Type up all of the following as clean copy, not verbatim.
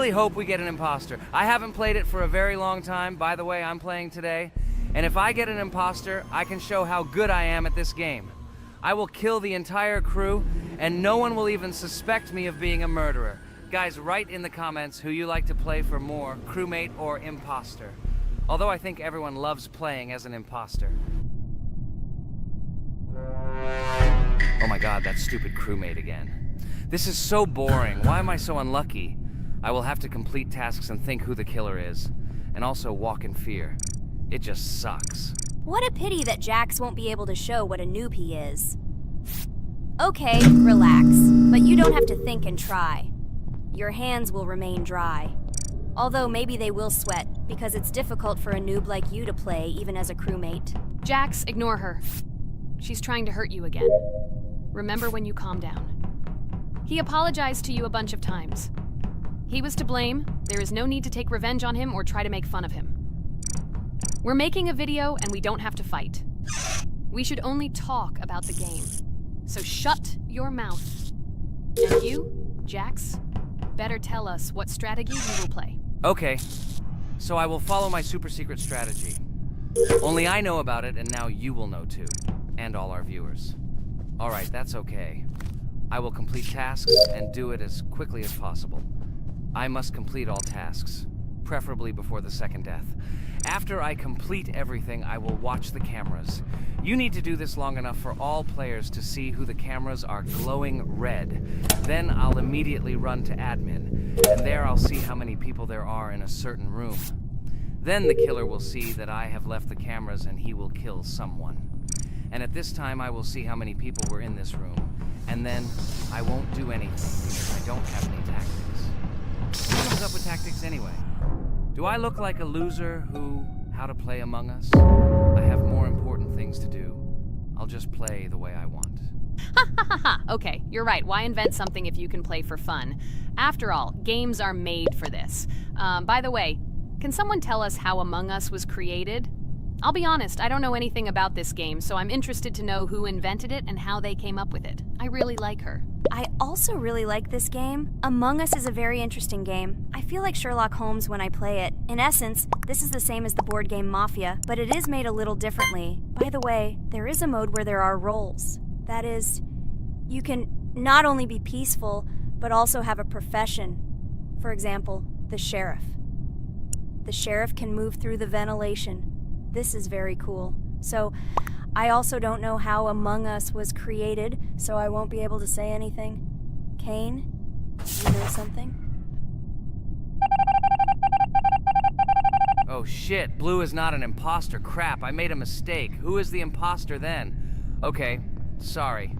really hope we get an imposter. I haven't played it for a very long time. By the way, I'm playing today. And if I get an imposter, I can show how good I am at this game. I will kill the entire crew, and no one will even suspect me of being a murderer. Guys, write in the comments who you like to play for more, crewmate or imposter. Although I think everyone loves playing as an imposter. Oh my god, that stupid crewmate again. This is so boring. Why am I so unlucky? I will have to complete tasks and think who the killer is, and also walk in fear. It just sucks. What a pity that Jax won't be able to show what a noob he is. Okay, relax, but you don't have to think and try. Your hands will remain dry. Although maybe they will sweat, because it's difficult for a noob like you to play, even as a crewmate. Jax, ignore her. She's trying to hurt you again. Remember when you calm down. He apologized to you a bunch of times. He was to blame. There is no need to take revenge on him or try to make fun of him. We're making a video and we don't have to fight. We should only talk about the game. So shut your mouth. And you, Jax, better tell us what strategy you will play. Okay, so I will follow my super secret strategy. Only I know about it, and now you will know too. And all our viewers. Alright, that's okay. I will complete tasks and do it as quickly as possible. I must complete all tasks, preferably before the second death. After I complete everything, I will watch the cameras. You need to do this long enough for all players to see who the cameras are glowing red. Then I'll immediately run to admin, and there I'll see how many people there are in a certain room. Then the killer will see that I have left the cameras and he will kill someone. And at this time I will see how many people were in this room. And then I won't do anything because I don't have any tactics. Who comes up with tactics anyway? Do I look like a loser how to play Among Us? I have more important things to do. I'll just play the way I want. Ha ha ha ha! Okay, you're right. Why invent something if you can play for fun? After all, games are made for this. By the way, can someone tell us how Among Us was created? I'll be honest, I don't know anything about this game, so I'm interested to know who invented it and how they came up with it. I really like her. I also really like this game. Among Us is a very interesting game. I feel like Sherlock Holmes when I play it. In essence, this is the same as the board game Mafia, but it is made a little differently. By the way, there is a mode where there are roles. That is, you can not only be peaceful, but also have a profession. For example, the sheriff. The sheriff can move through the ventilation. This is very cool. So, I also don't know how Among Us was created, so I won't be able to say anything. Kane, you know something? Oh shit, Blue is not an imposter. Crap, I made a mistake. Who is the imposter then? Okay, sorry.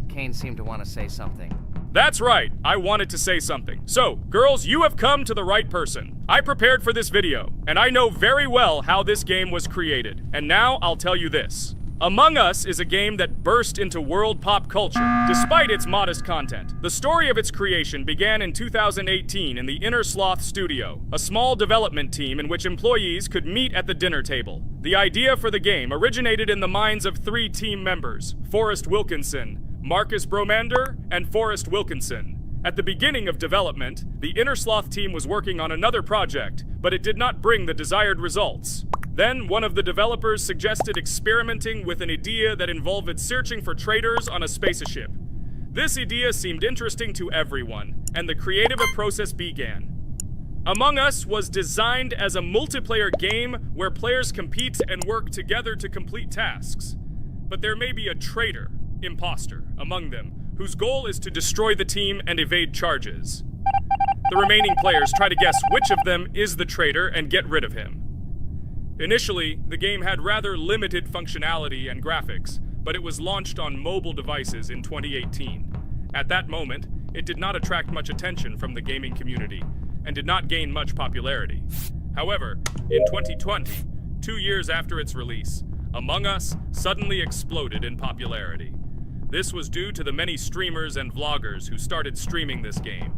Kane seemed to want to say something. That's right, I wanted to say something. So, girls, you have come to the right person. I prepared for this video, and I know very well how this game was created. And now I'll tell you this. Among Us is a game that burst into world pop culture, despite its modest content. The story of its creation began in 2018 in the Inner Sloth Studio, a small development team in which employees could meet at the dinner table. The idea for the game originated in the minds of 3 team members, Forrest Wilkinson, Marcus Bromander, and Forrest Wilkinson. At the beginning of development, the Inner Sloth team was working on another project, but it did not bring the desired results. Then, one of the developers suggested experimenting with an idea that involved searching for traitors on a spaceship. This idea seemed interesting to everyone, and the creative process began. Among Us was designed as a multiplayer game where players compete and work together to complete tasks. But there may be a traitor, imposter, among them, whose goal is to destroy the team and evade charges. The remaining players try to guess which of them is the traitor and get rid of him. Initially, the game had rather limited functionality and graphics, but it was launched on mobile devices in 2018. At that moment, it did not attract much attention from the gaming community, and did not gain much popularity. However, in 2020, 2 years after its release, Among Us suddenly exploded in popularity. This was due to the many streamers and vloggers who started streaming this game.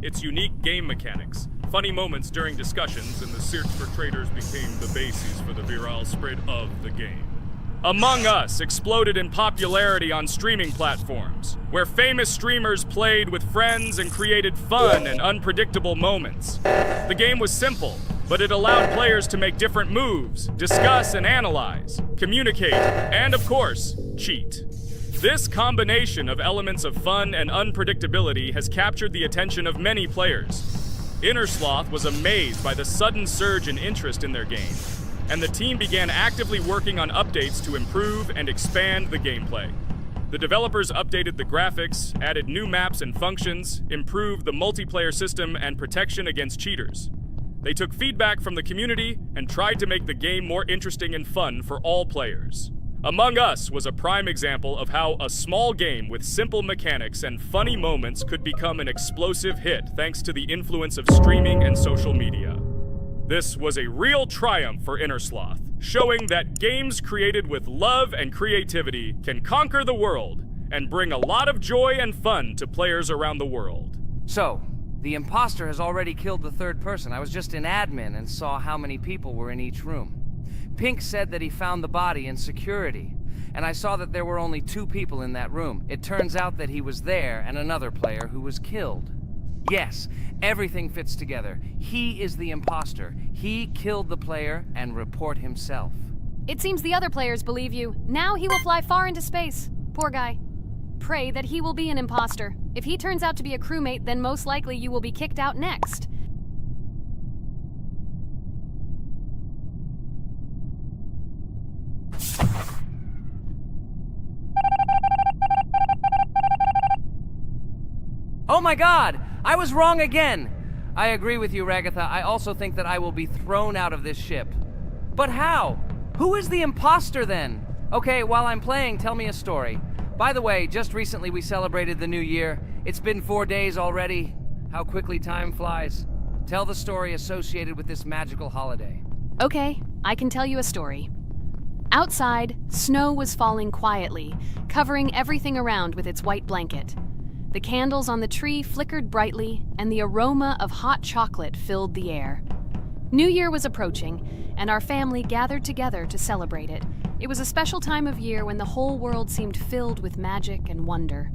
Its unique game mechanics, funny moments during discussions, and the search for traitors became the basis for the viral spread of the game. Among Us exploded in popularity on streaming platforms, where famous streamers played with friends and created fun and unpredictable moments. The game was simple, but it allowed players to make different moves, discuss and analyze, communicate, and of course, cheat. This combination of elements of fun and unpredictability has captured the attention of many players. Innersloth was amazed by the sudden surge in interest in their game, and the team began actively working on updates to improve and expand the gameplay. The developers updated the graphics, added new maps and functions, improved the multiplayer system and protection against cheaters. They took feedback from the community and tried to make the game more interesting and fun for all players. Among Us was a prime example of how a small game with simple mechanics and funny moments could become an explosive hit thanks to the influence of streaming and social media. This was a real triumph for Innersloth, showing that games created with love and creativity can conquer the world and bring a lot of joy and fun to players around the world. So, the imposter has already killed the third person. I was just in admin and saw how many people were in each room. Pink said that he found the body in security, and I saw that there were only 2 people in that room. It turns out that he was there and another player who was killed. Yes, everything fits together. He is the imposter. He killed the player and report himself. It seems the other players believe you. Now he will fly far into space. Poor guy. Pray that he will be an imposter. If he turns out to be a crewmate, then most likely you will be kicked out next. Oh my god! I was wrong again! I agree with you, Ragatha. I also think that I will be thrown out of this ship. But how? Who is the imposter then? Okay, while I'm playing, tell me a story. By the way, just recently we celebrated the new year. It's been 4 days already. How quickly time flies. Tell the story associated with this magical holiday. Okay, I can tell you a story. Outside, snow was falling quietly, covering everything around with its white blanket. The candles on the tree flickered brightly, and the aroma of hot chocolate filled the air. New Year was approaching, and our family gathered together to celebrate it. It was a special time of year when the whole world seemed filled with magic and wonder.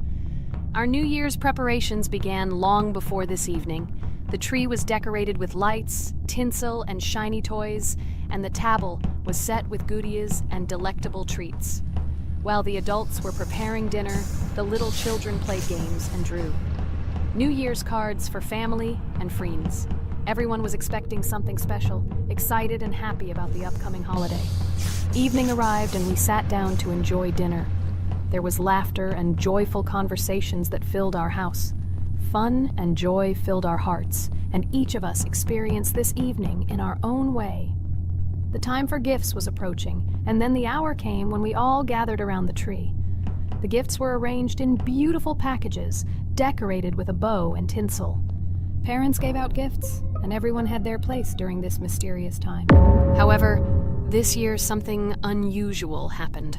Our New Year's preparations began long before this evening. The tree was decorated with lights, tinsel, and shiny toys, and the table was set with goodies and delectable treats. While the adults were preparing dinner, the little children played games and drew. New Year's cards for family and friends. Everyone was expecting something special, excited and happy about the upcoming holiday. Evening arrived and we sat down to enjoy dinner. There was laughter and joyful conversations that filled our house. Fun and joy filled our hearts, and each of us experienced this evening in our own way. The time for gifts was approaching, and then the hour came when we all gathered around the tree. The gifts were arranged in beautiful packages, decorated with a bow and tinsel. Parents gave out gifts, and everyone had their place during this mysterious time. However, this year something unusual happened.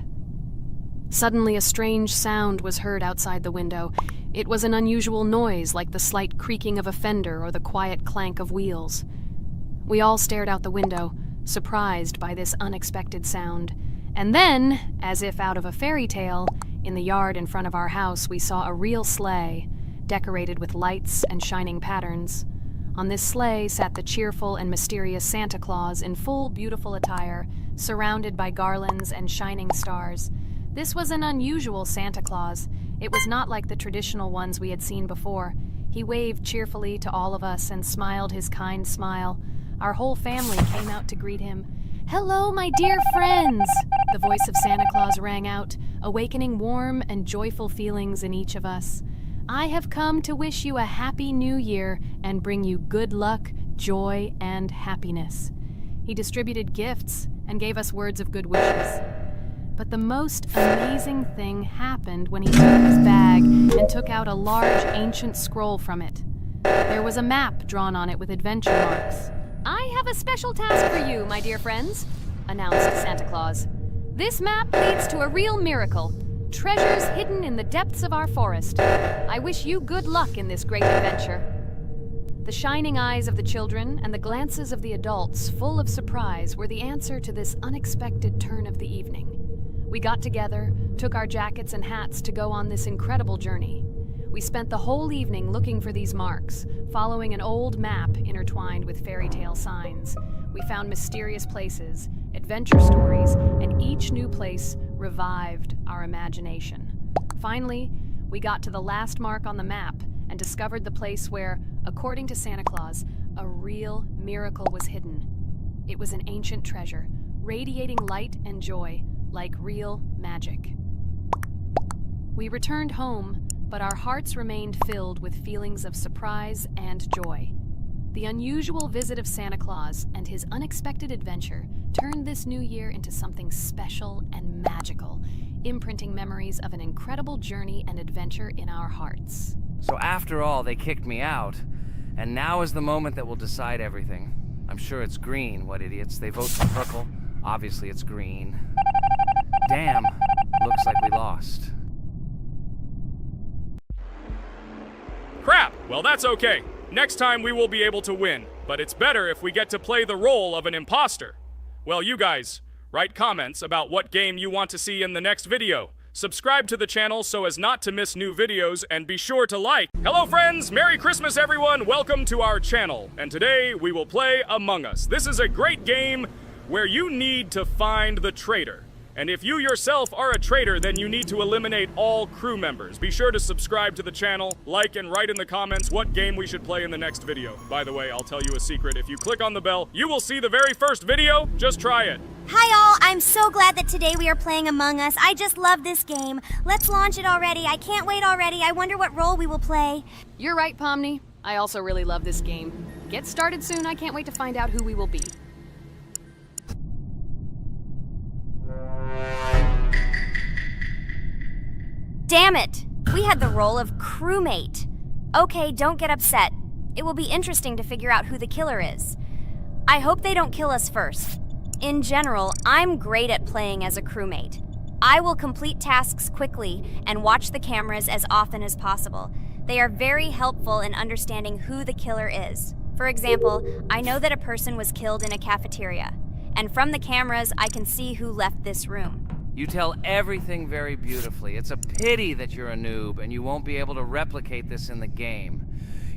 Suddenly a strange sound was heard outside the window. It was an unusual noise, like the slight creaking of a fender or the quiet clank of wheels. We all stared out the window, surprised by this unexpected sound. And then, as if out of a fairy tale, in the yard in front of our house we saw a real sleigh, decorated with lights and shining patterns. On this sleigh sat the cheerful and mysterious Santa Claus in full beautiful attire, surrounded by garlands and shining stars. This was an unusual Santa Claus. It was not like the traditional ones we had seen before. He waved cheerfully to all of us and smiled his kind smile. Our whole family came out to greet him. "Hello, my dear friends!" The voice of Santa Claus rang out, awakening warm and joyful feelings in each of us. "I have come to wish you a happy new year and bring you good luck, joy, and happiness." He distributed gifts and gave us words of good wishes. But the most amazing thing happened when he took his bag and took out a large ancient scroll from it. There was a map drawn on it with adventure marks. "I have a special task for you, my dear friends," announced Santa Claus. "This map leads to a real miracle. Treasures hidden in the depths of our forest. I wish you good luck in this great adventure." The shining eyes of the children and the glances of the adults, full of surprise, were the answer to this unexpected turn of the evening. We got together, took our jackets and hats to go on this incredible journey. We spent the whole evening looking for these marks, following an old map intertwined with fairy tale signs. We found mysterious places, adventure stories, and each new place revived our imagination. Finally, we got to the last mark on the map and discovered the place where, according to Santa Claus, a real miracle was hidden. It was an ancient treasure, radiating light and joy like real magic. We returned home, but our hearts remained filled with feelings of surprise and joy. The unusual visit of Santa Claus and his unexpected adventure turned this new year into something special and magical, imprinting memories of an incredible journey and adventure in our hearts. So after all, they kicked me out, and now is the moment that will decide everything. I'm sure it's green, what idiots. They vote for purple. Obviously it's green. Damn, looks like we lost. Crap! Well, that's okay. Next time we will be able to win, but it's better if we get to play the role of an imposter. Well, you guys, write comments about what game you want to see in the next video. Subscribe to the channel so as not to miss new videos, and be sure to like. Hello friends, Merry Christmas everyone, welcome to our channel. And today we will play Among Us. This is a great game where you need to find the traitor. And if you yourself are a traitor, then you need to eliminate all crew members. Be sure to subscribe to the channel, like, and write in the comments what game we should play in the next video. By the way, I'll tell you a secret. If you click on the bell, you will see the very first video. Just try it. Hi all, I'm so glad that today we are playing Among Us. I just love this game. Let's launch it already. I can't wait already. I wonder what role we will play. You're right, Pomni. I also really love this game. Get started soon. I can't wait to find out who we will be. Damn it! We had the role of crewmate. Okay, don't get upset. It will be interesting to figure out who the killer is. I hope they don't kill us first. In general, I'm great at playing as a crewmate. I will complete tasks quickly and watch the cameras as often as possible. They are very helpful in understanding who the killer is. For example, I know that a person was killed in a cafeteria, and from the cameras I can see who left this room. You tell everything very beautifully. It's a pity that you're a noob and you won't be able to replicate this in the game.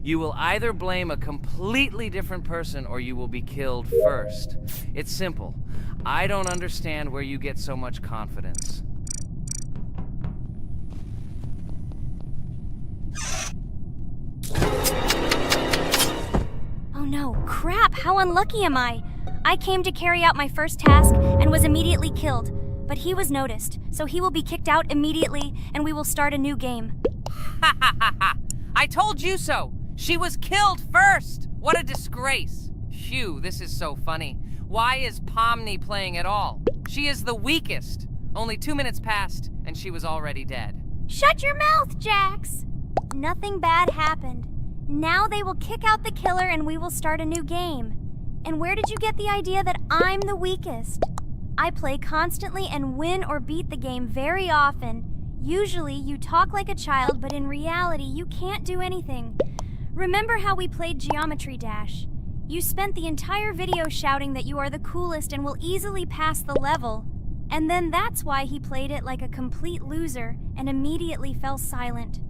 You will either blame a completely different person or you will be killed first. It's simple. I don't understand where you get so much confidence. Oh no, crap, how unlucky am I? I came to carry out my first task and was immediately killed. But he was noticed, so he will be kicked out immediately, and we will start a new game. Ha ha ha ha! I told you so! She was killed first! What a disgrace! Phew, this is so funny. Why is Pomni playing at all? She is the weakest. Only 2 minutes passed, and she was already dead. Shut your mouth, Jax! Nothing bad happened. Now they will kick out the killer and we will start a new game. And where did you get the idea that I'm the weakest? I play constantly and win or beat the game very often. Usually you talk like a child, but in reality you can't do anything. Remember how we played Geometry Dash? You spent the entire video shouting that you are the coolest and will easily pass the level. And then that's why he played it like a complete loser and immediately fell silent.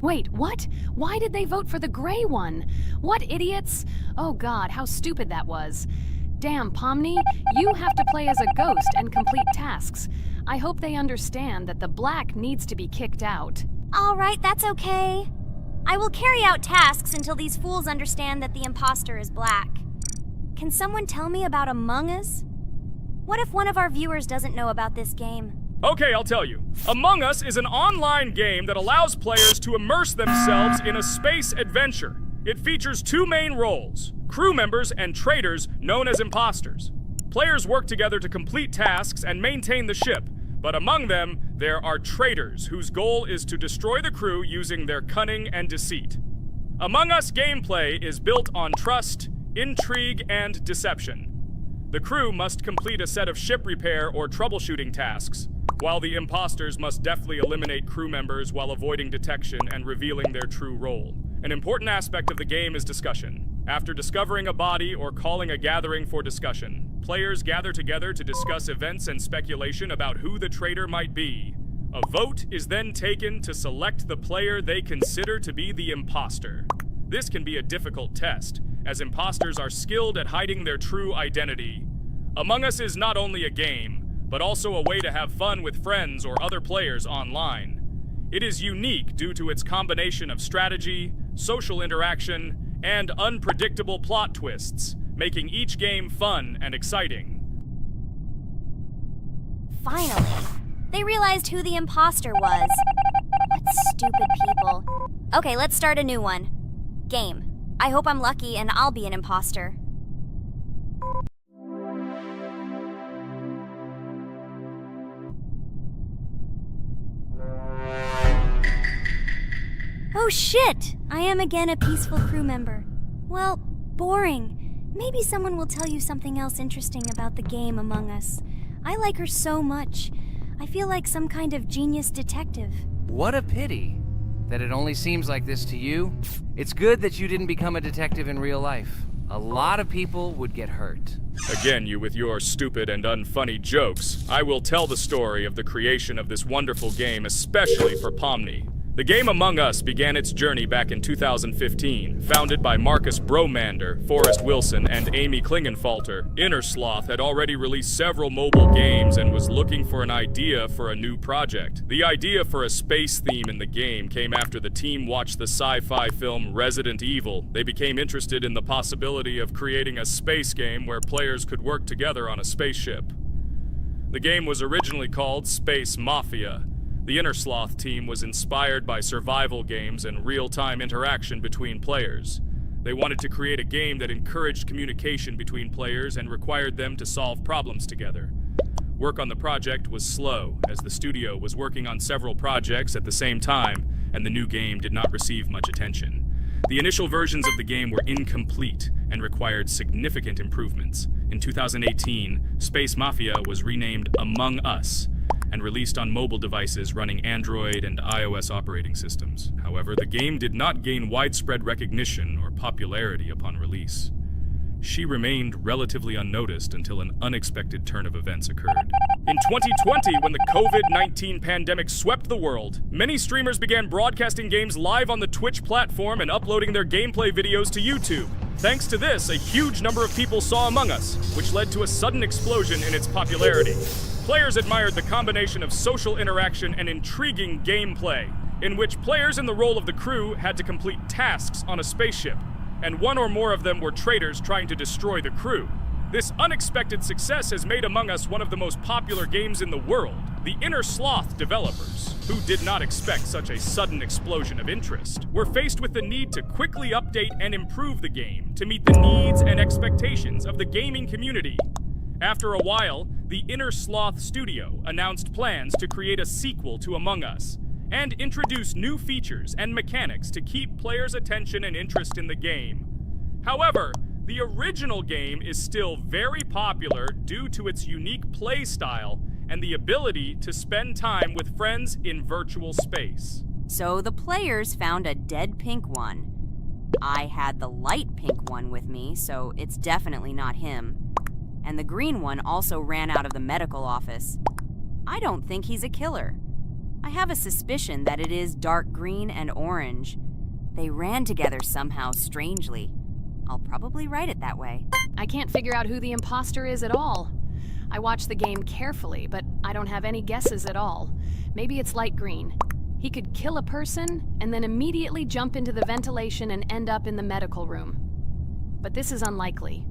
Wait, what? Why did they vote for the gray one? What idiots? Oh god, how stupid that was. Damn, Pomni, you have to play as a ghost and complete tasks. I hope they understand that the black needs to be kicked out. All right, that's okay. I will carry out tasks until these fools understand that the imposter is black. Can someone tell me about Among Us? What if one of our viewers doesn't know about this game? Okay, I'll tell you. Among Us is an online game that allows players to immerse themselves in a space adventure. It features 2 main roles, crew members and traitors known as imposters. Players work together to complete tasks and maintain the ship, but among them, there are traitors whose goal is to destroy the crew using their cunning and deceit. Among Us gameplay is built on trust, intrigue, and deception. The crew must complete a set of ship repair or troubleshooting tasks, while the imposters must deftly eliminate crew members while avoiding detection and revealing their true role. An important aspect of the game is discussion. After discovering a body or calling a gathering for discussion, players gather together to discuss events and speculation about who the traitor might be. A vote is then taken to select the player they consider to be the imposter. This can be a difficult test, as imposters are skilled at hiding their true identity. Among Us is not only a game, but also a way to have fun with friends or other players online. It is unique due to its combination of strategy, social interaction, and unpredictable plot twists, making each game fun and exciting. Finally, they realized who the imposter was. What stupid people. Okay, let's start a new one. Game. I hope I'm lucky and I'll be an imposter. Oh shit! I am again a peaceful crew member. Well, boring. Maybe someone will tell you something else interesting about the game Among Us. I like her so much. I feel like some kind of genius detective. What a pity that it only seems like this to you. It's good that you didn't become a detective in real life. A lot of people would get hurt. Again, you with your stupid and unfunny jokes. I will tell the story of the creation of this wonderful game, especially for Pomni. The game Among Us began its journey back in 2015. Founded by Marcus Bromander, Forrest Wilson, and Amy Klingenfalter, Innersloth had already released several mobile games and was looking for an idea for a new project. The idea for a space theme in the game came after the team watched the sci-fi film Resident Evil. They became interested in the possibility of creating a space game where players could work together on a spaceship. The game was originally called Space Mafia. The Innersloth team was inspired by survival games and real-time interaction between players. They wanted to create a game that encouraged communication between players and required them to solve problems together. Work on the project was slow, as the studio was working on several projects at the same time, and the new game did not receive much attention. The initial versions of the game were incomplete and required significant improvements. In 2018, Space Mafia was renamed Among Us, and released on mobile devices running Android and iOS operating systems. However, the game did not gain widespread recognition or popularity upon release. She remained relatively unnoticed until an unexpected turn of events occurred. In 2020, when the COVID-19 pandemic swept the world, many streamers began broadcasting games live on the Twitch platform and uploading their gameplay videos to YouTube. Thanks to this, a huge number of people saw Among Us, which led to a sudden explosion in its popularity. Players admired the combination of social interaction and intriguing gameplay, in which players in the role of the crew had to complete tasks on a spaceship, and one or more of them were traitors trying to destroy the crew. This unexpected success has made Among Us one of the most popular games in the world. The Innersloth developers, who did not expect such a sudden explosion of interest, were faced with the need to quickly update and improve the game to meet the needs and expectations of the gaming community. After a while, the Innersloth studio announced plans to create a sequel to Among Us and introduce new features and mechanics to keep players' attention and interest in the game. However, the original game is still very popular due to its unique play style and the ability to spend time with friends in virtual space. So the players found a dead pink one. I had the light pink one with me, so it's definitely not him. And the green one also ran out of the medical office. I don't think he's a killer. I have a suspicion that it is dark green and orange. They ran together somehow strangely. I'll probably write it that way. I can't figure out who the imposter is at all. I watched the game carefully, but I don't have any guesses at all. Maybe it's light green. He could kill a person and then immediately jump into the ventilation and end up in the medical room. But this is unlikely.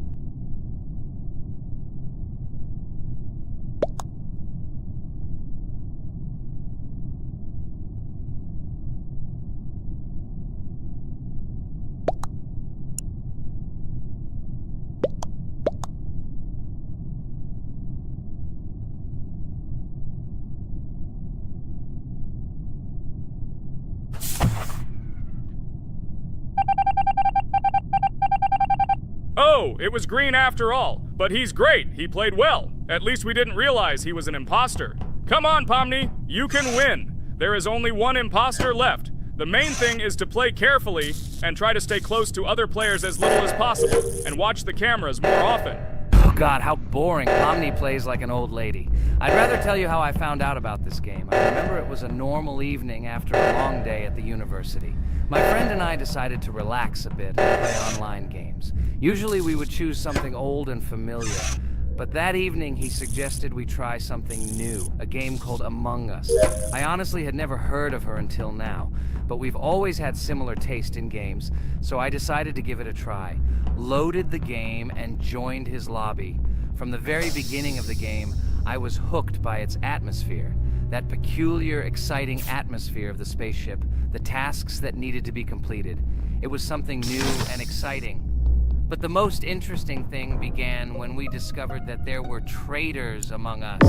Oh, it was green after all. But he's great. He played well. At least we didn't realize he was an imposter. Come on, Pomni. You can win. There is only one imposter left. The main thing is to play carefully and try to stay close to other players as little as possible and watch the cameras more often. Oh God, how boring. Pomni plays like an old lady. I'd rather tell you how I found out about this game. I remember it was a normal evening after a long day at the university. My friend and I decided to relax a bit and play online games. Usually we would choose something old and familiar. But that evening, he suggested we try something new, a game called Among Us. I honestly had never heard of her until now, but we've always had similar taste in games, so I decided to give it a try. Loaded the game and joined his lobby. From the very beginning of the game, I was hooked by its atmosphere. That peculiar, exciting atmosphere of the spaceship, the tasks that needed to be completed. It was something new and exciting. But the most interesting thing began when we discovered that there were traitors among us.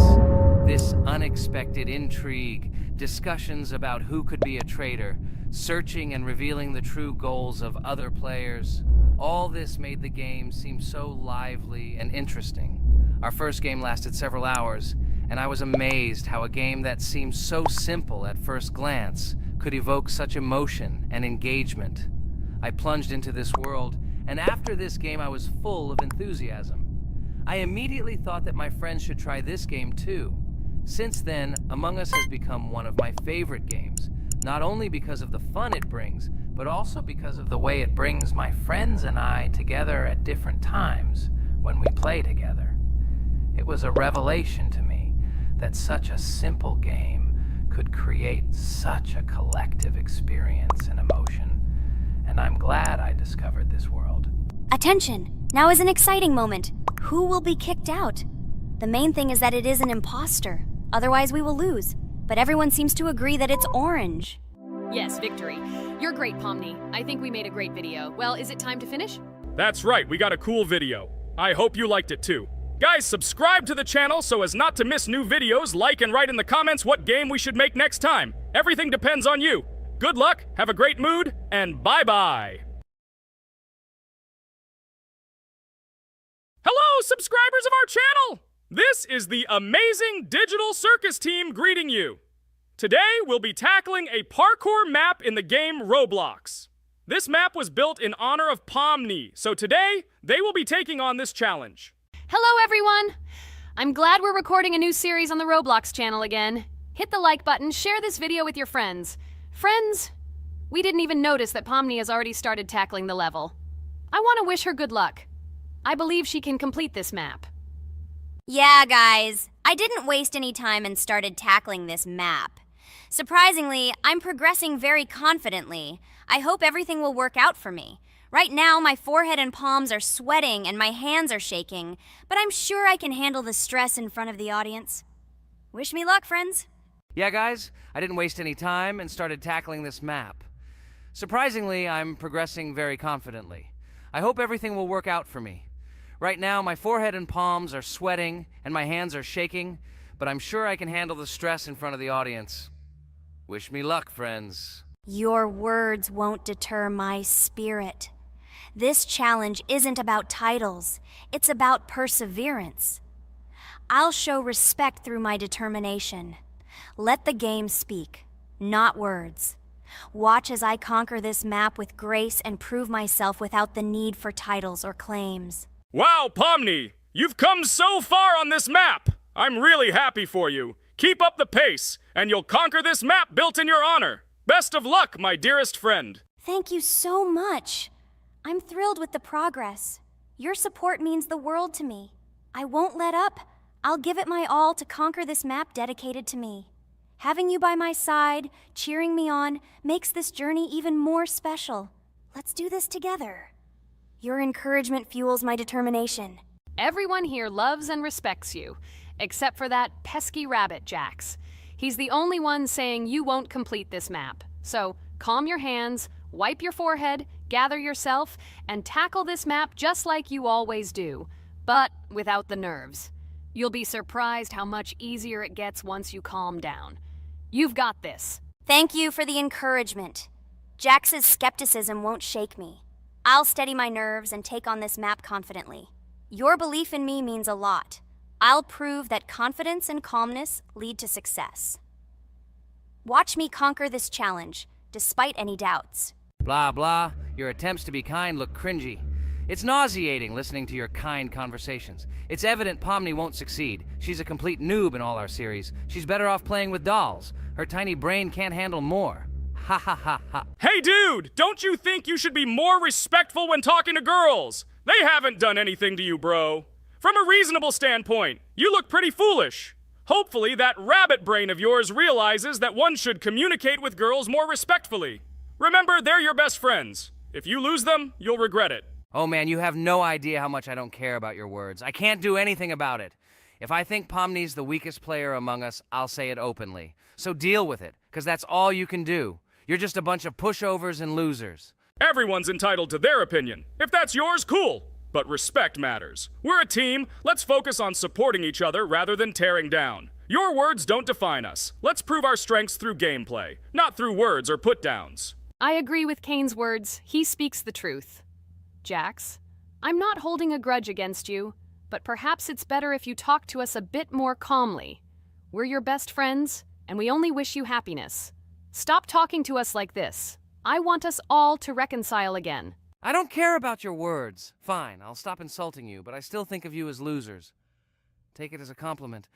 This unexpected intrigue, discussions about who could be a traitor, searching and revealing the true goals of other players. All this made the game seem so lively and interesting. Our first game lasted several hours, and I was amazed how a game that seemed so simple at first glance could evoke such emotion and engagement. I plunged into this world, and after this game I was full of enthusiasm. I immediately thought that my friends should try this game too. Since then, Among Us has become one of my favorite games, not only because of the fun it brings, but also because of the way it brings my friends and I together at different times when we play together. It was a revelation to me that such a simple game could create such a collective experience and emotion. And I'm glad I discovered this world. Attention! Now is an exciting moment. Who will be kicked out? The main thing is that it is an imposter. Otherwise we will lose. But everyone seems to agree that it's orange. Yes, victory. You're great, Pomni. I think we made a great video. Well, is it time to finish? That's right, we got a cool video. I hope you liked it too. Guys, subscribe to the channel so as not to miss new videos, like and write in the comments what game we should make next time. Everything depends on you. Good luck, have a great mood, and bye-bye. Hello, subscribers of our channel! This is the amazing Digital Circus team greeting you. Today, we'll be tackling a parkour map in the game Roblox. This map was built in honor of Pomni, so today, they will be taking on this challenge. Hello, everyone! I'm glad we're recording a new series on the Roblox channel again. Hit the like button, share this video with your friends. Friends, we didn't even notice that Pomni has already started tackling the level. I want to wish her good luck. I believe she can complete this map. Yeah, guys. I didn't waste any time and started tackling this map. Surprisingly, I'm progressing very confidently. I hope everything will work out for me. Right now, my forehead and palms are sweating and my hands are shaking, but I'm sure I can handle the stress in front of the audience. Wish me luck, friends. Yeah, guys, I didn't waste any time and started tackling this map. Surprisingly, I'm progressing very confidently. I hope everything will work out for me. Right now, my forehead and palms are sweating and my hands are shaking, but I'm sure I can handle the stress in front of the audience. Wish me luck, friends. Your words won't deter my spirit. This challenge isn't about titles. It's about perseverance. I'll show respect through my determination. Let the game speak, not words. Watch as I conquer this map with grace and prove myself without the need for titles or claims. Wow, Pomni! You've come so far on this map! I'm really happy for you. Keep up the pace, and you'll conquer this map built in your honor. Best of luck, my dearest friend. Thank you so much. I'm thrilled with the progress. Your support means the world to me. I won't let up. I'll give it my all to conquer this map dedicated to me. Having you by my side, cheering me on, makes this journey even more special. Let's do this together. Your encouragement fuels my determination. Everyone here loves and respects you, except for that pesky rabbit, Jax. He's the only one saying you won't complete this map. So, calm your hands, wipe your forehead, gather yourself, and tackle this map just like you always do, but without the nerves. You'll be surprised how much easier it gets once you calm down. You've got this. Thank you for the encouragement. Jax's skepticism won't shake me. I'll steady my nerves and take on this map confidently. Your belief in me means a lot. I'll prove that confidence and calmness lead to success. Watch me conquer this challenge, despite any doubts. Blah, blah. Your attempts to be kind look cringy. It's nauseating listening to your kind conversations. It's evident Pomni won't succeed. She's a complete noob in all our series. She's better off playing with dolls. Her tiny brain can't handle more. Ha ha ha ha. Hey dude, don't you think you should be more respectful when talking to girls? They haven't done anything to you, bro. From a reasonable standpoint, you look pretty foolish. Hopefully that rabbit brain of yours realizes that one should communicate with girls more respectfully. Remember, they're your best friends. If you lose them, you'll regret it. Oh man, you have no idea how much I don't care about your words. I can't do anything about it. If I think Pomni's the weakest player among us, I'll say it openly. So deal with it, because that's all you can do. You're just a bunch of pushovers and losers. Everyone's entitled to their opinion. If that's yours, cool. But respect matters. We're a team. Let's focus on supporting each other rather than tearing down. Your words don't define us. Let's prove our strengths through gameplay, not through words or put-downs. I agree with Kane's words. He speaks the truth. Jax, I'm not holding a grudge against you, but perhaps it's better if you talk to us a bit more calmly. We're your best friends, and we only wish you happiness. Stop talking to us like this. I want us all to reconcile again. I don't care about your words. Fine, I'll stop insulting you, but I still think of you as losers. Take it as a compliment.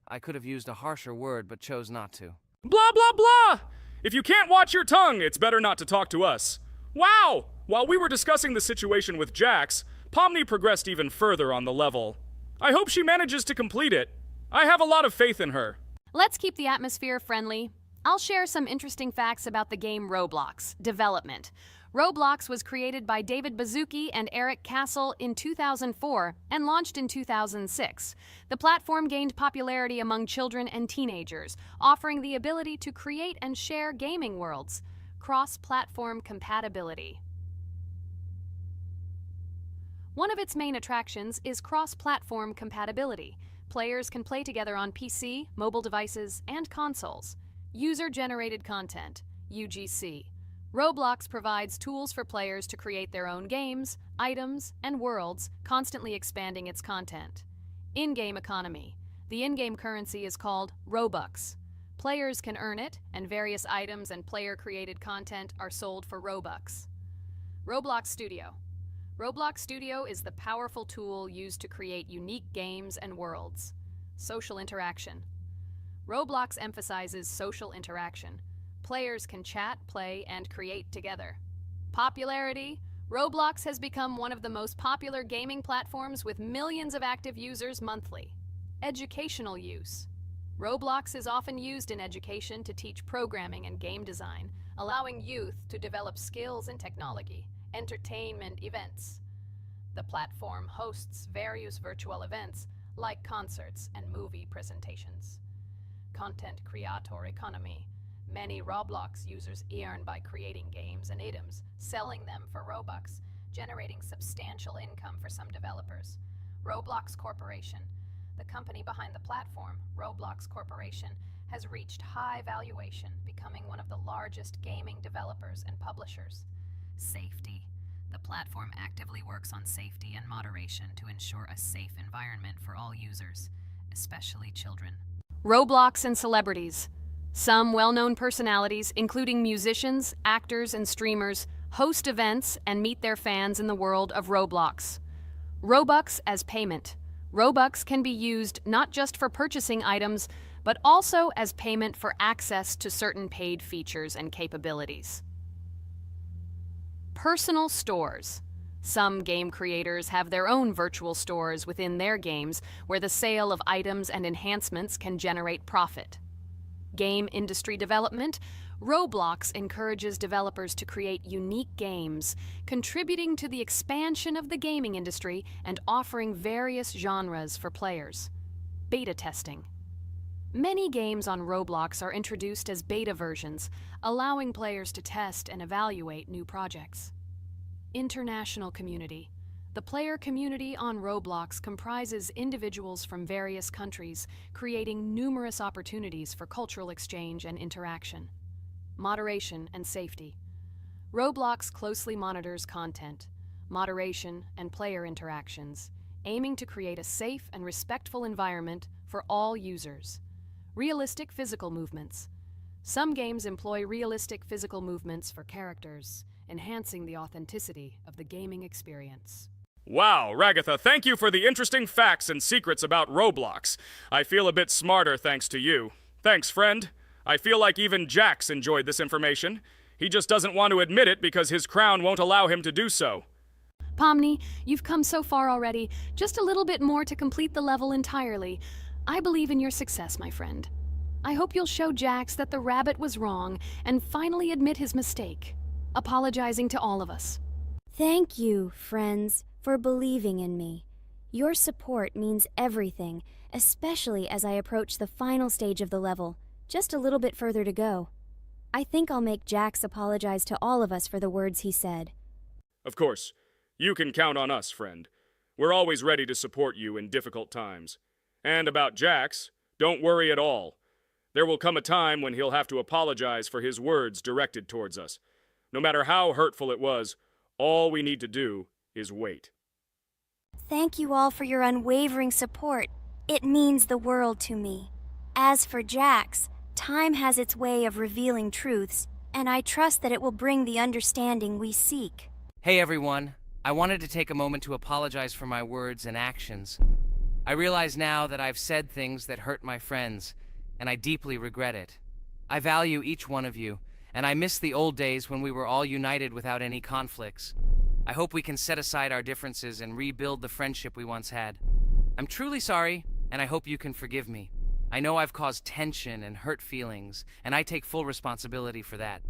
I could have used a harsher word, but chose not to. Blah, blah, blah! If you can't watch your tongue, it's better not to talk to us. Wow! While we were discussing the situation with Jax, Pomni progressed even further on the level. I hope she manages to complete it. I have a lot of faith in her. Let's keep the atmosphere friendly. I'll share some interesting facts about the game Roblox development. Roblox was created by David Baszucki and Eric Castle in 2004 and launched in 2006. The platform gained popularity among children and teenagers, offering the ability to create and share gaming worlds. Cross-platform compatibility. One of its main attractions is cross-platform compatibility. Players can play together on PC, mobile devices, and consoles. User-generated content, UGC. Roblox provides tools for players to create their own games, items, and worlds, constantly expanding its content. In-game economy. The in-game currency is called Robux. Players can earn it, and various items and player-created content are sold for Robux. Roblox Studio. Roblox Studio is the powerful tool used to create unique games and worlds. Social interaction. Roblox emphasizes social interaction. Players can chat, play, and create together. Popularity. Roblox has become one of the most popular gaming platforms with millions of active users monthly. Educational use. Roblox is often used in education to teach programming and game design, allowing youth to develop skills in technology. Entertainment events. The platform hosts various virtual events like concerts and movie presentations. Content creator economy. Many Roblox users earn by creating games and items, selling them for Robux, generating substantial income for some developers. Roblox Corporation. The company behind the platform, Roblox Corporation, has reached high valuation, becoming one of the largest gaming developers and publishers. Safety. The platform actively works on safety and moderation to ensure a safe environment for all users, especially children. Roblox and celebrities. Some well-known personalities, including musicians, actors, and streamers, host events and meet their fans in the world of Roblox. Robux as payment. Robux can be used not just for purchasing items, but also as payment for access to certain paid features and capabilities. Personal stores. Some game creators have their own virtual stores within their games where the sale of items and enhancements can generate profit. Game industry development. Roblox encourages developers to create unique games, contributing to the expansion of the gaming industry and offering various genres for players. Beta testing. Many games on Roblox are introduced as beta versions, allowing players to test and evaluate new projects. International community. The player community on Roblox comprises individuals from various countries, creating numerous opportunities for cultural exchange and interaction. Moderation and safety. Roblox closely monitors content, moderation, and player interactions, aiming to create a safe and respectful environment for all users. Realistic physical movements. Some games employ realistic physical movements for characters, enhancing the authenticity of the gaming experience. Wow, Ragatha, thank you for the interesting facts and secrets about Roblox. I feel a bit smarter thanks to you. Thanks, friend. I feel like even Jax enjoyed this information. He just doesn't want to admit it because his crown won't allow him to do so. Pomni, you've come so far already. Just a little bit more to complete the level entirely. I believe in your success, my friend. I hope you'll show Jax that the rabbit was wrong and finally admit his mistake, apologizing to all of us. Thank you, friends, for believing in me. Your support means everything, especially as I approach the final stage of the level, just a little bit further to go. I think I'll make Jax apologize to all of us for the words he said. Of course. You can count on us, friend. We're always ready to support you in difficult times. And about Jax, don't worry at all. There will come a time when he'll have to apologize for his words directed towards us. No matter how hurtful it was, all we need to do is wait. Thank you all for your unwavering support. It means the world to me. As for Jax, time has its way of revealing truths, and I trust that it will bring the understanding we seek. Hey everyone, I wanted to take a moment to apologize for my words and actions. I realize now that I've said things that hurt my friends, and I deeply regret it. I value each one of you, and I miss the old days when we were all united without any conflicts. I hope we can set aside our differences and rebuild the friendship we once had. I'm truly sorry, and I hope you can forgive me. I know I've caused tension and hurt feelings, and I take full responsibility for that.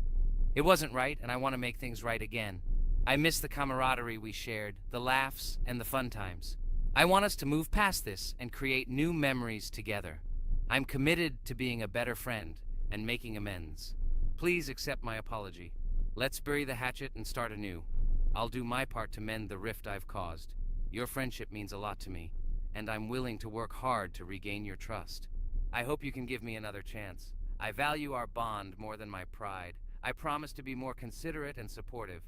It wasn't right, and I want to make things right again. I miss the camaraderie we shared, the laughs, and the fun times. I want us to move past this and create new memories together. I'm committed to being a better friend and making amends. Please accept my apology. Let's bury the hatchet and start anew. I'll do my part to mend the rift I've caused. Your friendship means a lot to me, and I'm willing to work hard to regain your trust. I hope you can give me another chance. I value our bond more than my pride. I promise to be more considerate and supportive.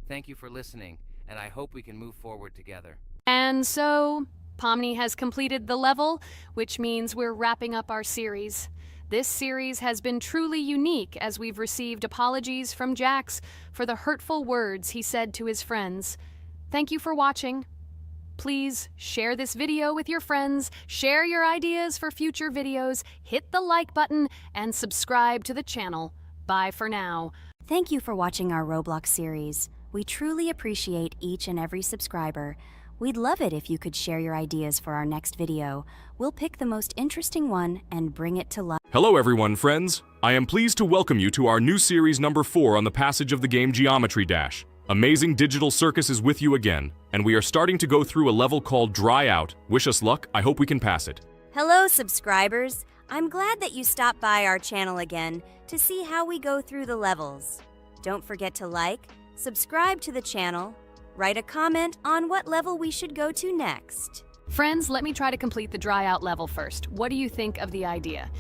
Thank you for listening, and I hope we can move forward together. And so, Pomni has completed the level, which means we're wrapping up our series. This series has been truly unique as we've received apologies from Jax for the hurtful words he said to his friends. Thank you for watching. Please share this video with your friends, share your ideas for future videos, hit the like button, and subscribe to the channel. Bye for now. Thank you for watching our Roblox series. We truly appreciate each and every subscriber. We'd love it if you could share your ideas for our next video. We'll pick the most interesting one and bring it to life. Hello everyone, friends. I am pleased to welcome you to our new series number 4 on the passage of the game Geometry Dash. Amazing Digital Circus is with you again, and we are starting to go through a level called Dry Out. Wish us luck, I hope we can pass it. Hello, subscribers. I'm glad that you stopped by our channel again to see how we go through the levels. Don't forget to like, subscribe to the channel, write a comment on what level we should go to next. Friends, let me try to complete the Dry Out level first. What do you think of the idea?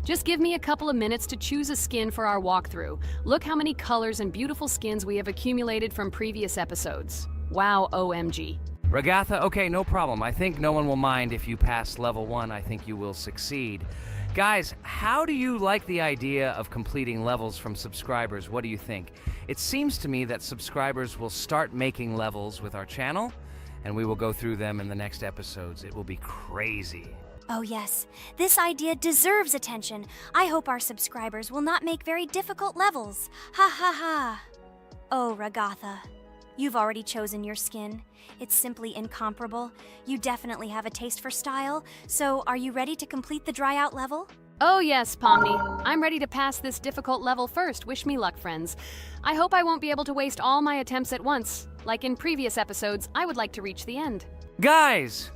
Just give me a couple of minutes to choose a skin for our walkthrough. Look how many colors and beautiful skins we have accumulated from previous episodes. Wow, OMG. Ragatha, okay, no problem. I think no one will mind if you pass level 1. I think you will succeed. Guys, how do you like the idea of completing levels from subscribers? What do you think? It seems to me that subscribers will start making levels with our channel, and we will go through them in the next episodes. It will be crazy. Oh yes, this idea deserves attention. I hope our subscribers will not make very difficult levels. Ha ha ha. Oh, Ragatha, you've already chosen your skin. It's simply incomparable. You definitely have a taste for style. So, are you ready to complete the Dry Out level? Oh yes, Pomni. I'm ready to pass this difficult level first. Wish me luck, friends. I hope I won't be able to waste all my attempts at once. Like in previous episodes, I would like to reach the end. Guys!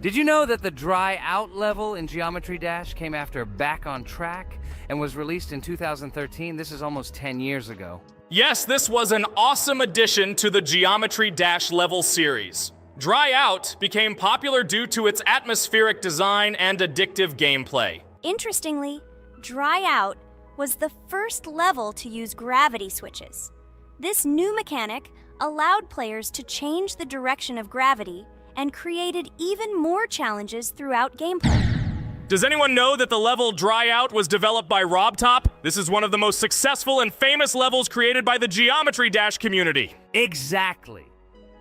Did you know that the Dry Out level in Geometry Dash came after Back on Track and was released in 2013? This is almost 10 years ago. Yes, this was an awesome addition to the Geometry Dash level series. Dry Out became popular due to its atmospheric design and addictive gameplay. Interestingly, Dry Out was the first level to use gravity switches. This new mechanic allowed players to change the direction of gravity and created even more challenges throughout gameplay. Does anyone know that the level Dry Out was developed by RobTop? This is one of the most successful and famous levels created by the Geometry Dash community. Exactly.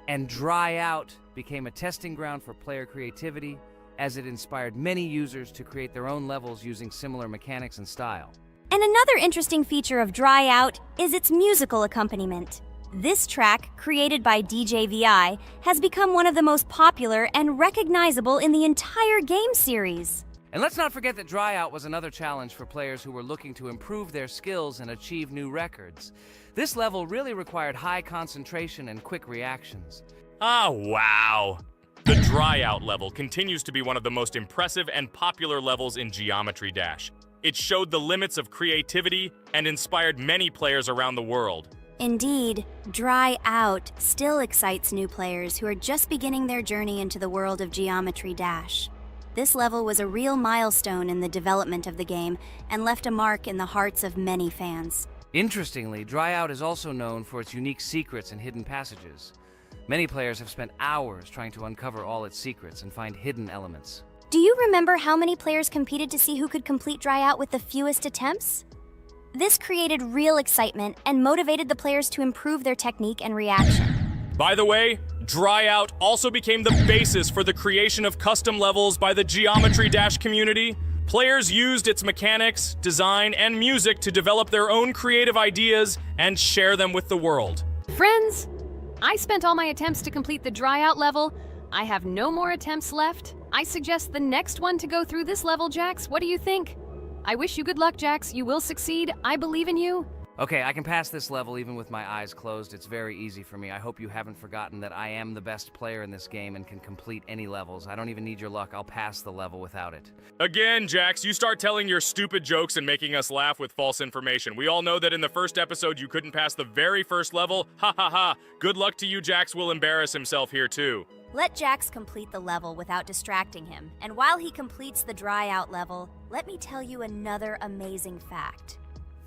And Dry Out became a testing ground for player creativity, as it inspired many users to create their own levels using similar mechanics and style. And another interesting feature of Dry Out is its musical accompaniment. This track, created by DJ VI, has become one of the most popular and recognizable in the entire game series. And let's not forget that Dry Out was another challenge for players who were looking to improve their skills and achieve new records. This level really required high concentration and quick reactions. Ah, wow. The Dry Out level continues to be one of the most impressive and popular levels in Geometry Dash. It showed the limits of creativity and inspired many players around the world. Indeed, Dry Out still excites new players who are just beginning their journey into the world of Geometry Dash. This level was a real milestone in the development of the game and left a mark in the hearts of many fans. Interestingly, Dry Out is also known for its unique secrets and hidden passages. Many players have spent hours trying to uncover all its secrets and find hidden elements. Do you remember how many players competed to see who could complete Dry Out with the fewest attempts? This created real excitement and motivated the players to improve their technique and reaction. By the way, Dry Out also became the basis for the creation of custom levels by the Geometry Dash community. Players used its mechanics, design, and music to develop their own creative ideas and share them with the world. Friends, I spent all my attempts to complete the Dry Out level. I have no more attempts left. I suggest the next one to go through this level, Jax. What do you think? I wish you good luck, Jax. You will succeed. I believe in you. Okay, I can pass this level even with my eyes closed. It's very easy for me. I hope you haven't forgotten that I am the best player in this game and can complete any levels. I don't even need your luck. I'll pass the level without it. Again, Jax, you start telling your stupid jokes and making us laugh with false information. We all know that in the first episode you couldn't pass the very first level. Ha ha ha. Good luck to you, Jax will embarrass himself here too. Let Jax complete the level without distracting him, and while he completes the Dry Out level, let me tell you another amazing fact.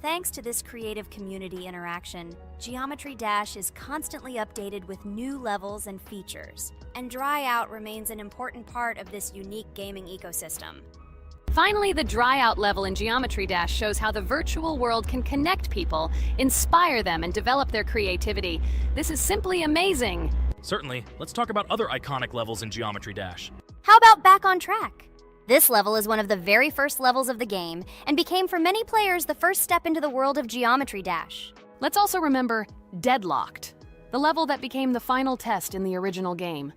Thanks to this creative community interaction, Geometry Dash is constantly updated with new levels and features, and Dry Out remains an important part of this unique gaming ecosystem. Finally, the Dry Out level in Geometry Dash shows how the virtual world can connect people, inspire them, and develop their creativity. This is simply amazing. Certainly. Let's talk about other iconic levels in Geometry Dash. How about Back on Track? This level is one of the very first levels of the game, and became for many players the first step into the world of Geometry Dash. Let's also remember Deadlocked, the level that became the final test in the original game.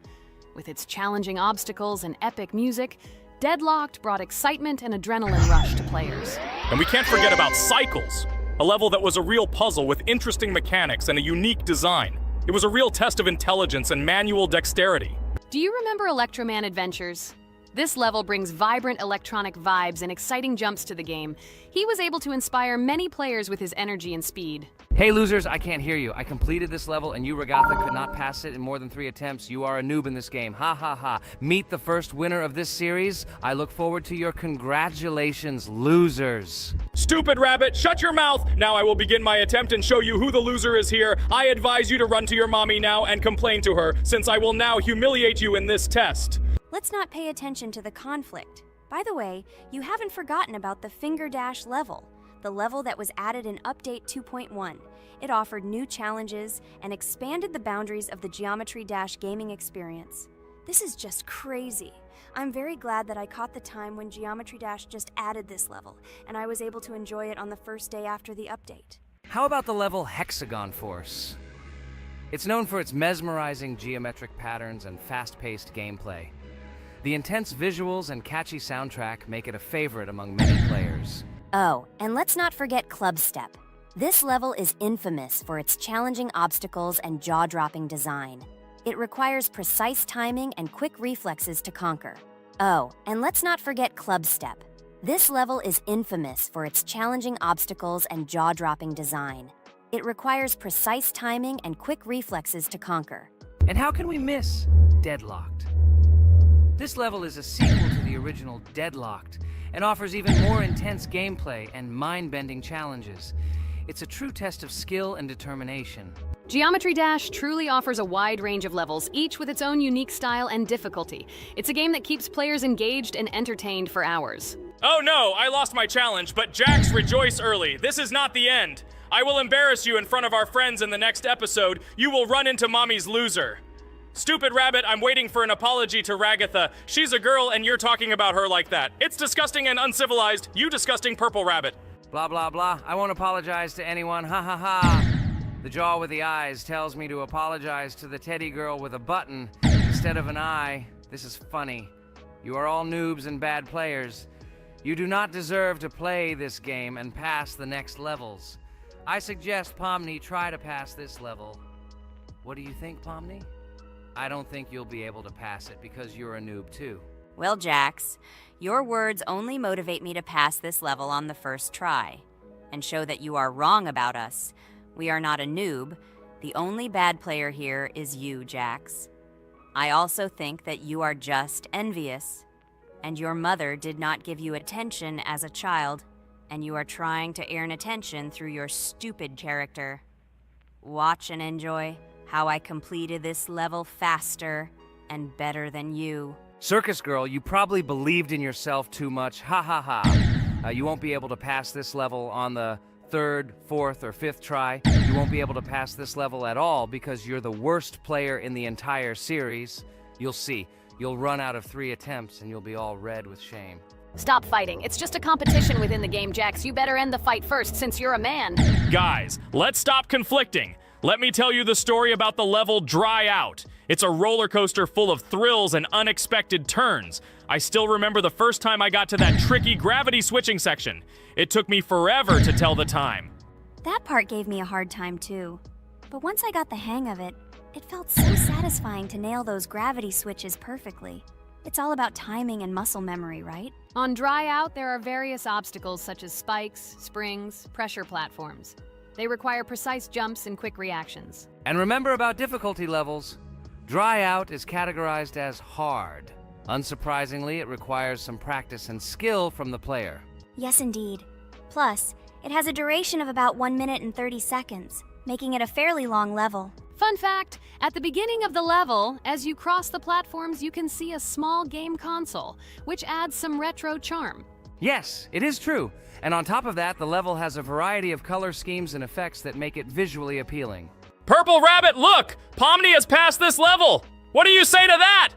With its challenging obstacles and epic music, Deadlocked brought excitement and adrenaline rush to players. And we can't forget about Cycles, a level that was a real puzzle with interesting mechanics and a unique design. It was a real test of intelligence and manual dexterity. Do you remember Electroman Adventures? This level brings vibrant electronic vibes and exciting jumps to the game. He was able to inspire many players with his energy and speed. Hey losers, I can't hear you. I completed this level and you, Regatha, could not pass it in more than 3 attempts. You are a noob in this game. Ha ha ha. Meet the first winner of this series. I look forward to your congratulations, losers. Stupid rabbit, shut your mouth! Now I will begin my attempt and show you who the loser is here. I advise you to run to your mommy now and complain to her, since I will now humiliate you in this test. Let's not pay attention to the conflict. By the way, you haven't forgotten about the Finger Dash level, the level that was added in Update 2.1. It offered new challenges and expanded the boundaries of the Geometry Dash gaming experience. This is just crazy. I'm very glad that I caught the time when Geometry Dash just added this level, and I was able to enjoy it on the first day after the update. How about the level Hexagon Force? It's known for its mesmerizing geometric patterns and fast-paced gameplay. The intense visuals and catchy soundtrack make it a favorite among many players. Oh, and let's not forget Club Step. This level is infamous for its challenging obstacles and jaw-dropping design. It requires precise timing and quick reflexes to conquer. Oh, and let's not forget Club Step. This level is infamous for its challenging obstacles and jaw-dropping design. It requires precise timing and quick reflexes to conquer. And how can we miss Deadlocked? This level is a sequel to the original Deadlocked and offers even more intense gameplay and mind-bending challenges. It's a true test of skill and determination. Geometry Dash truly offers a wide range of levels, each with its own unique style and difficulty. It's a game that keeps players engaged and entertained for hours. Oh no, I lost my challenge, but Jax, rejoice early. This is not the end. I will embarrass you in front of our friends in the next episode. You will run into Mommy's loser. Stupid Rabbit, I'm waiting for an apology to Ragatha. She's a girl and you're talking about her like that. It's disgusting and uncivilized. You disgusting Purple Rabbit. Blah, blah, blah. I won't apologize to anyone. Ha ha ha. The jaw with the eyes tells me to apologize to the teddy girl with a button instead of an eye. This is funny. You are all noobs and bad players. You do not deserve to play this game and pass the next levels. I suggest Pomni try to pass this level. What do you think, Pomni? I don't think you'll be able to pass it because you're a noob too. Well, Jax, your words only motivate me to pass this level on the first try and show that you are wrong about us. We are not a noob. The only bad player here is you, Jax. I also think that you are just envious, and your mother did not give you attention as a child, and you are trying to earn attention through your stupid character. Watch and enjoy how I completed this level faster and better than you. Circus girl, you probably believed in yourself too much. Ha ha ha. You won't be able to pass this level on the third, fourth, or fifth try. You won't be able to pass this level at all because you're the worst player in the entire series. You'll see. You'll run out of 3 attempts and you'll be all red with shame. Stop fighting. It's just a competition within the game, Jax. You better end the fight first since you're a man. Guys, let's stop conflicting. Let me tell you the story about the level Dry Out. It's a roller coaster full of thrills and unexpected turns. I still remember the first time I got to that tricky gravity switching section. It took me forever to tell the time. That part gave me a hard time too. But once I got the hang of it, it felt so satisfying to nail those gravity switches perfectly. It's all about timing and muscle memory, right? On Dry Out, there are various obstacles such as spikes, springs, pressure platforms. They require precise jumps and quick reactions. And remember about difficulty levels. Dry Out is categorized as hard. Unsurprisingly, it requires some practice and skill from the player. Yes, indeed. Plus, it has a duration of about 1 minute and 30 seconds, making it a fairly long level. Fun fact, at the beginning of the level, as you cross the platforms, you can see a small game console, which adds some retro charm. Yes, it is true. And on top of that, the level has a variety of color schemes and effects that make it visually appealing. Purple Rabbit, look! Pomni has passed this level! What do you say to that?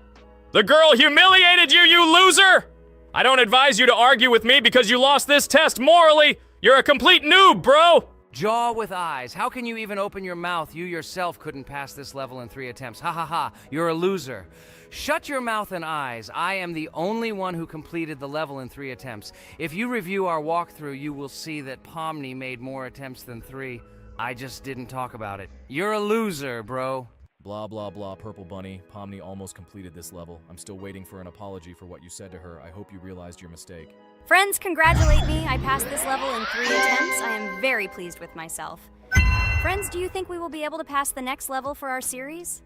The girl humiliated you, you loser! I don't advise you to argue with me because you lost this test morally. You're a complete noob, bro! Jaw with eyes. How can you even open your mouth? You yourself couldn't pass this level in 3 attempts. Ha ha ha. You're a loser. Shut your mouth and eyes. I am the only one who completed the level in 3 attempts. If you review our walkthrough, you will see that Pomni made more attempts than 3. I just didn't talk about it. You're a loser, bro. Blah, blah, blah, Purple Bunny. Pomni almost completed this level. I'm still waiting for an apology for what you said to her. I hope you realized your mistake. Friends, congratulate me. I passed this level in 3 attempts. I am very pleased with myself. Friends, do you think we will be able to pass the next level for our series?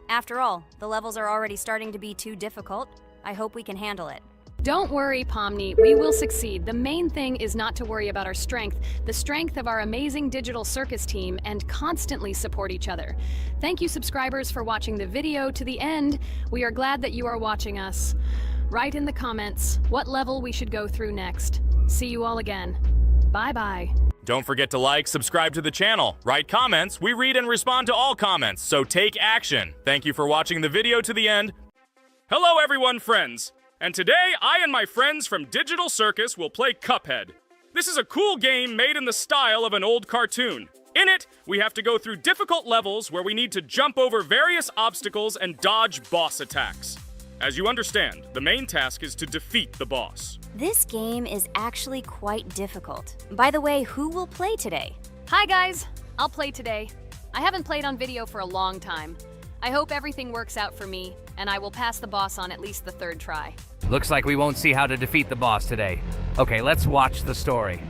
After all, the levels are already starting to be too difficult. I hope we can handle it. Don't worry, Pomni. We will succeed. The main thing is not to worry about our strength, the strength of our amazing digital circus team, and constantly support each other. Thank you, subscribers, for watching the video to the end. We are glad that you are watching us. Write in the comments what level we should go through next. See you all again. Bye-bye. Don't forget to like, subscribe to the channel, write comments. We read and respond to all comments, so take action. Thank you for watching the video to the end. Hello everyone, friends. And today, I and my friends from Digital Circus will play Cuphead. This is a cool game made in the style of an old cartoon. In it, we have to go through difficult levels where we need to jump over various obstacles and dodge boss attacks. As you understand, the main task is to defeat the boss. This game is actually quite difficult. By the way, who will play today? Hi guys, I'll play today. I haven't played on video for a long time. I hope everything works out for me, and I will pass the boss on at least the 3rd try. Looks like we won't see how to defeat the boss today. Okay, let's watch the story.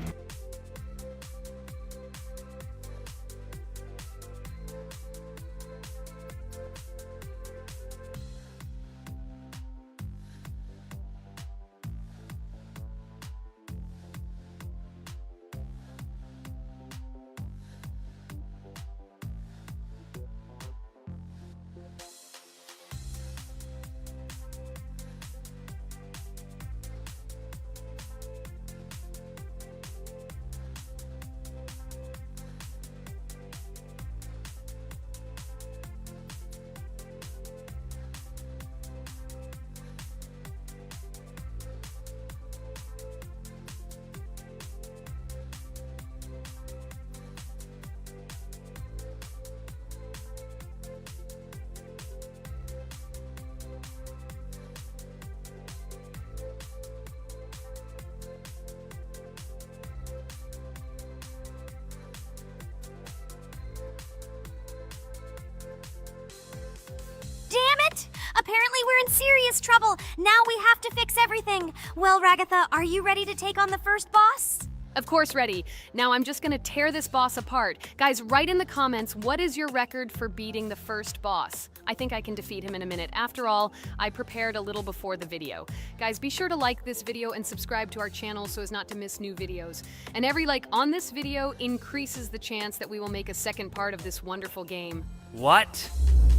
Apparently we're in serious trouble. Now we have to fix everything. Well, Ragatha, are you ready to take on the first boss? Of course, ready. Now I'm just gonna tear this boss apart. Guys, write in the comments, what is your record for beating the first boss? I think I can defeat him in a minute. After all, I prepared a little before the video. Guys, be sure to like this video and subscribe to our channel so as not to miss new videos. And every like on this video increases the chance that we will make a second part of this wonderful game. What?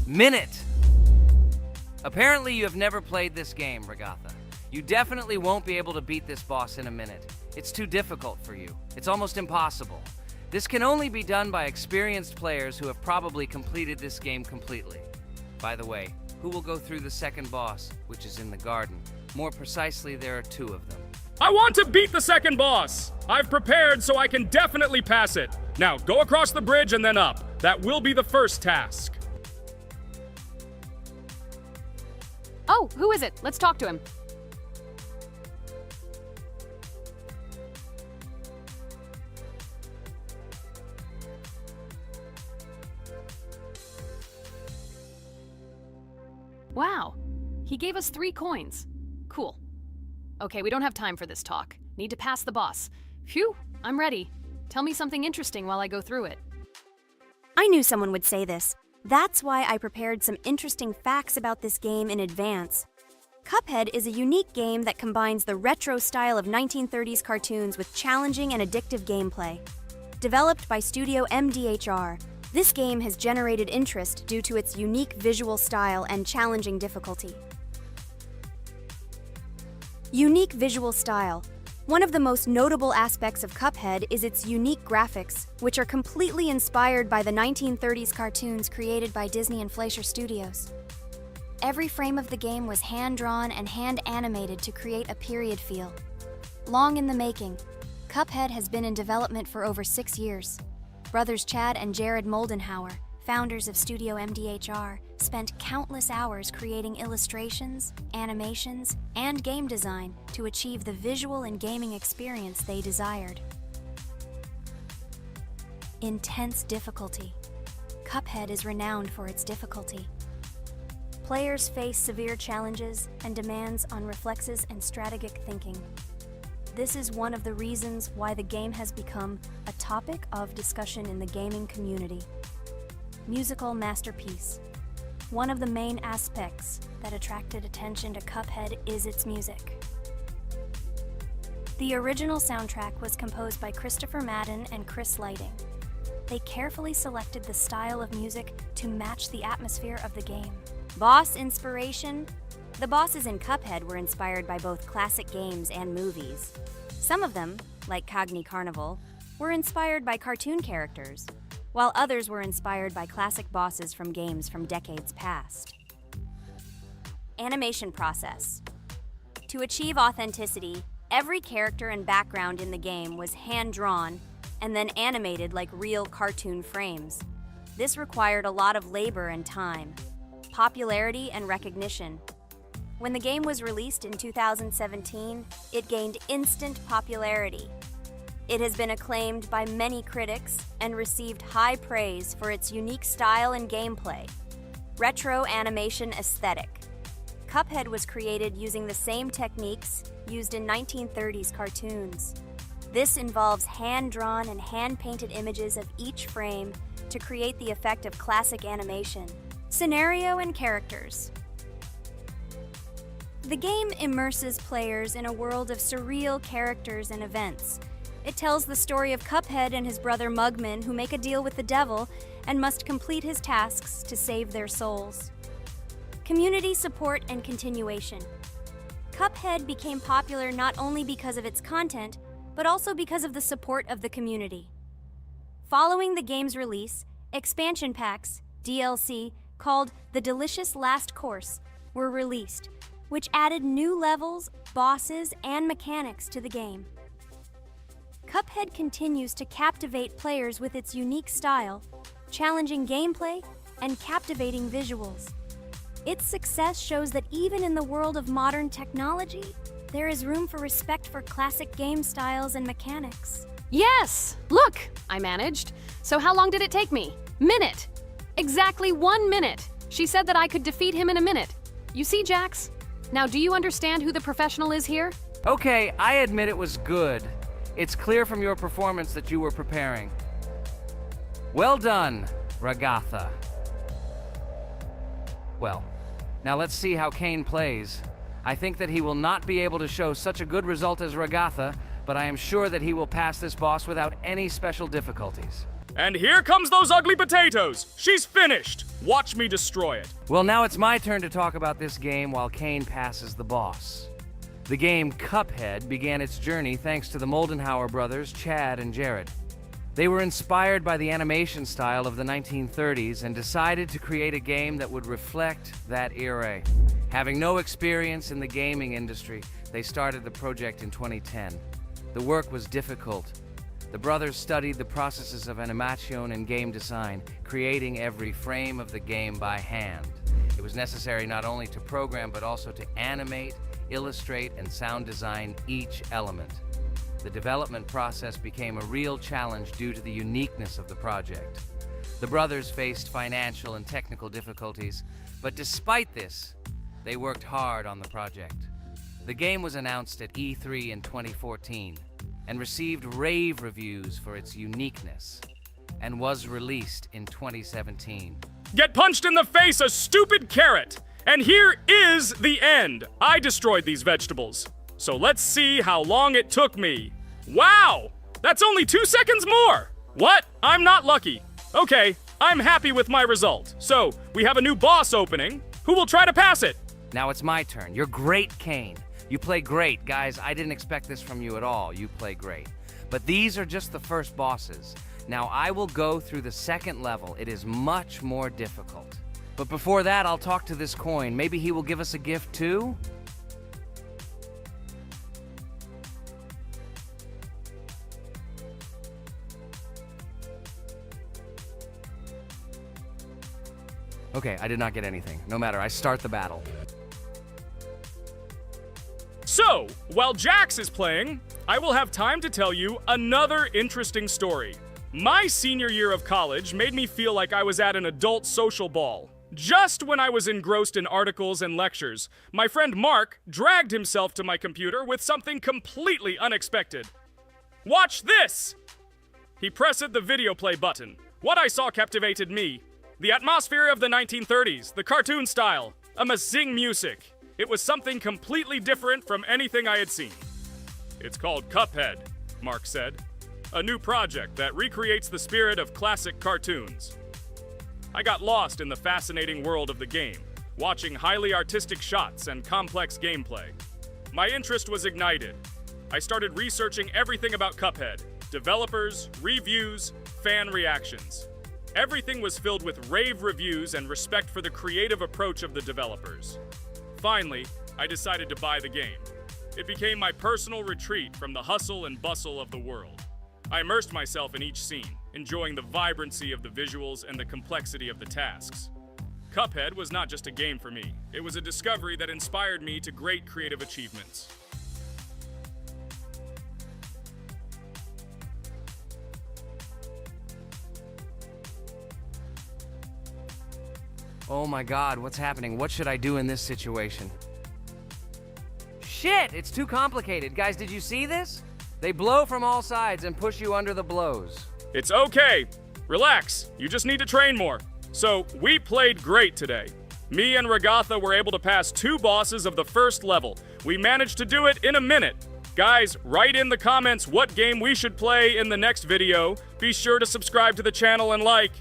Minute! Apparently you have never played this game, Ragatha. You definitely won't be able to beat this boss in a minute. It's too difficult for you. It's almost impossible. This can only be done by experienced players who have probably completed this game completely. By the way, who will go through the second boss, which is in the garden? More precisely, there are 2 of them. I want to beat the second boss! I've prepared so I can definitely pass it. Now, go across the bridge and then up. That will be the first task. Oh, who is it? Let's talk to him. Wow, he gave us 3 coins. Cool. Okay, we don't have time for this talk. Need to pass the boss. Phew, I'm ready. Tell me something interesting while I go through it. I knew someone would say this. That's why I prepared some interesting facts about this game in advance. Cuphead is a unique game that combines the retro style of 1930s cartoons with challenging and addictive gameplay. Developed by Studio MDHR, this game has generated interest due to its unique visual style and challenging difficulty. Unique visual style. One of the most notable aspects of Cuphead is its unique graphics, which are completely inspired by the 1930s cartoons created by Disney and Fleischer Studios. Every frame of the game was hand-drawn and hand-animated to create a period feel. Long in the making, Cuphead has been in development for over 6 years. Brothers Chad and Jared Moldenhauer, founders of Studio MDHR, spent countless hours creating illustrations, animations, and game design to achieve the visual and gaming experience they desired. Intense difficulty. Cuphead is renowned for its difficulty. Players face severe challenges and demands on reflexes and strategic thinking. This is one of the reasons why the game has become a topic of discussion in the gaming community. Musical masterpiece. One of the main aspects that attracted attention to Cuphead is its music. The original soundtrack was composed by Christopher Madden and Chris Lighting. They carefully selected the style of music to match the atmosphere of the game. Boss inspiration. The bosses in Cuphead were inspired by both classic games and movies. Some of them, like Cogni Carnival, were inspired by cartoon characters, while others were inspired by classic bosses from games from decades past. Animation process. To achieve authenticity, every character and background in the game was hand-drawn and then animated like real cartoon frames. This required a lot of labor and time. Popularity and recognition. When the game was released in 2017, it gained instant popularity. It has been acclaimed by many critics and received high praise for its unique style and gameplay. Retro animation aesthetic. Cuphead was created using the same techniques used in 1930s cartoons. This involves hand-drawn and hand-painted images of each frame to create the effect of classic animation. Scenario and characters. The game immerses players in a world of surreal characters and events. It tells the story of Cuphead and his brother Mugman, who make a deal with the devil and must complete his tasks to save their souls. Community support and continuation. Cuphead became popular not only because of its content, but also because of the support of the community. Following the game's release, expansion packs, DLC, called The Delicious Last Course, were released, which added new levels, bosses, and mechanics to the game. Cuphead continues to captivate players with its unique style, challenging gameplay, and captivating visuals. Its success shows that even in the world of modern technology, there is room for respect for classic game styles and mechanics. Yes! Look! I managed. So how long did it take me? Minute! Exactly 1 minute! She said that I could defeat him in a minute. You see, Jax? Now, do you understand who the professional is here? Okay, I admit it was good. It's clear from your performance that you were preparing. Well done, Ragatha. Well, now let's see how Kane plays. I think that he will not be able to show such a good result as Ragatha, but I am sure that he will pass this boss without any special difficulties. And here comes those ugly potatoes! She's finished! Watch me destroy it. Well, now it's my turn to talk about this game while Kane passes the boss. The game Cuphead began its journey thanks to the Moldenhauer brothers, Chad and Jared. They were inspired by the animation style of the 1930s and decided to create a game that would reflect that era. Having no experience in the gaming industry, they started the project in 2010. The work was difficult. The brothers studied the processes of animation and game design, creating every frame of the game by hand. It was necessary not only to program, but also to animate, illustrate, and sound design each element. The development process became a real challenge due to the uniqueness of the project. The brothers faced financial and technical difficulties, but despite this, they worked hard on the project. The game was announced at E3 in 2014 and received rave reviews for its uniqueness, and was released in 2017. Get punched in the face, a stupid carrot! And here is the end. I destroyed these vegetables. So let's see how long it took me. Wow! That's only 2 seconds more! What? I'm not lucky. Okay, I'm happy with my result. So, we have a new boss opening. Who will try to pass it? Now it's my turn. You're great, Kane. You play great. Guys, I didn't expect this from you at all. You play great. But these are just the first bosses. Now I will go through the second level. It is much more difficult. But before that, I'll talk to this coin. Maybe he will give us a gift too? Okay, I did not get anything. No matter, I start the battle. So, while Jax is playing, I will have time to tell you another interesting story. My senior year of college made me feel like I was at an adult social ball. Just when I was engrossed in articles and lectures, my friend Mark dragged himself to my computer with something completely unexpected. Watch this! He pressed the video play button. What I saw captivated me. The atmosphere of the 1930s, the cartoon style, amazing music. It was something completely different from anything I had seen. It's called Cuphead, Mark said. A new project that recreates the spirit of classic cartoons. I got lost in the fascinating world of the game, watching highly artistic shots and complex gameplay. My interest was ignited. I started researching everything about Cuphead, developers, reviews, fan reactions. Everything was filled with rave reviews and respect for the creative approach of the developers. Finally, I decided to buy the game. It became my personal retreat from the hustle and bustle of the world. I immersed myself in each scene, enjoying the vibrancy of the visuals and the complexity of the tasks. Cuphead was not just a game for me. It was a discovery that inspired me to great creative achievements. Oh my god, what's happening? What should I do in this situation? Shit, it's too complicated. Guys, did you see this? They blow from all sides and push you under the blows. It's okay. Relax. You just need to train more. So, we played great today. Me and Ragatha were able to pass 2 bosses of the first level. We managed to do it in a minute. Guys, write in the comments what game we should play in the next video. Be sure to subscribe to the channel and like.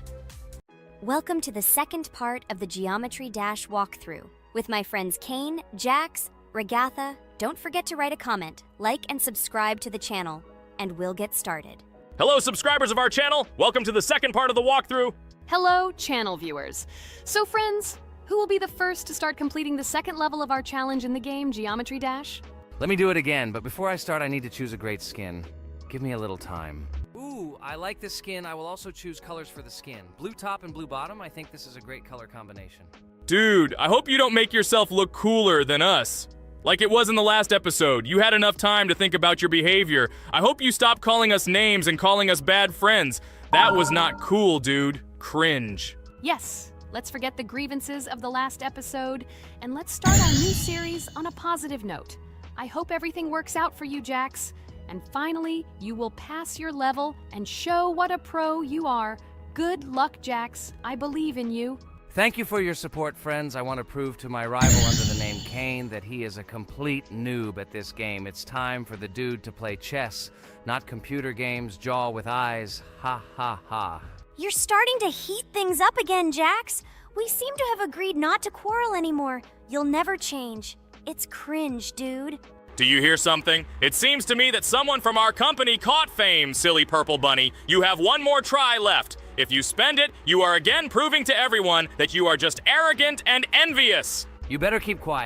Welcome to the second part of the Geometry Dash walkthrough. With my friends Kane, Jax, Ragatha, don't forget to write a comment, like, and subscribe to the channel, and we'll get started. Hello, subscribers of our channel. Welcome to the second part of the walkthrough. Hello, channel viewers. So friends, who will be the first to start completing the second level of our challenge in the game, Geometry Dash? Let me do it again, but before I start, I need to choose a great skin. Give me a little time. Ooh, I like this skin. I will also choose colors for the skin. Blue top and blue bottom. I think this is a great color combination. Dude, I hope you don't make yourself look cooler than us. Like it was in the last episode. You had enough time to think about your behavior. I hope you stop calling us names and calling us bad friends. That was not cool, dude. Cringe. Yes, Let's forget the grievances of the last episode, and let's start our new series on a positive note. I hope everything works out for you, Jax. And finally, you will pass your level and show what a pro you are. Good luck, Jax. I believe in you. Thank you for your support, friends. I want to prove to my rival under the name Kane that he is a complete noob at this game. It's time for the dude to play chess, not computer games, jaw with eyes. Ha ha ha. You're starting to heat things up again, Jax. We seem to have agreed not to quarrel anymore. You'll never change. It's cringe, dude. Do you hear something? It seems to me that someone from our company caught fame, silly purple bunny. You have one more try left. If you spend it, you are again proving to everyone that you are just arrogant and envious. You better keep quiet.